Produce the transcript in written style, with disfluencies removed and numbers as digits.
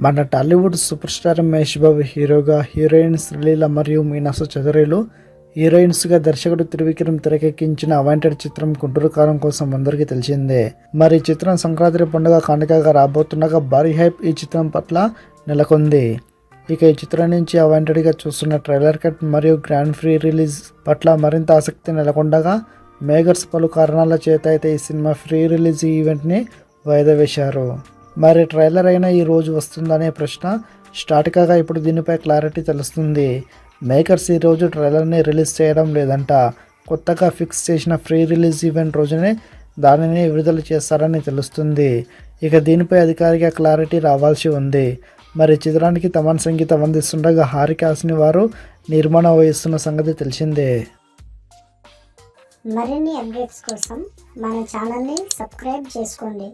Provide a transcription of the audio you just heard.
మన Tollywood super star Mahesh Babu హీరోగా, heroines Sreeleela మరియు మీనాక్షి చౌదరిలు హీరోయిన్స్గా దర్శకుడు త్రివిక్రమ్ తెరకెక్కించిన అవాంటెడ్ చిత్రం గుంటూరు కారం కోసం అందరికీ తెలిసిందే. మరి ఈ చిత్రం సంక్రాంతి పండుగ కానుకగా రాబోతుండగా భారీ హైప్ ఈ చిత్రం పట్ల నెలకొంది. ఇక ఈ చిత్రం నుంచి అవాంటెడ్గా చూస్తున్న ట్రైలర్ కట్ మరియు గ్రాండ్ ప్రీ రిలీజ్ పట్ల మరింత ఆసక్తి నెలకొండగా మేకర్స్ పలు కారణాల చేత అయితే ఈ సినిమా ప్రీ రిలీజ్ ఈవెంట్ని వాయిదా వేశారు. మరి ట్రైలర్ అయినా ఈ రోజు వస్తుందనే ప్రశ్న స్టార్ట్ కాగా ఇప్పుడు దీనిపై క్లారిటీ తెలుస్తుంది. మేకర్స్ ఈ రోజు ట్రైలర్ని రిలీజ్ చేయడం లేదంట. కొత్తగా ఫిక్స్ చేసిన ప్రీ రిలీజ్ ఈవెంట్ రోజునే దానిని విడుదల చేస్తారని తెలుస్తుంది. ఇక దీనిపై అధికారిక క్లారిటీ రావాల్సి ఉంది. మరి చిత్రానికి తమన్ సంగీతం అందిస్తుండగా హారిక హాసిని వారు నిర్మాణం వహిస్తున్న సంగతి తెలిసిందే. మరిన్ని అప్డేట్స్ కోసం మన ఛానల్ని సబ్స్క్రైబ్ చేసుకోండి.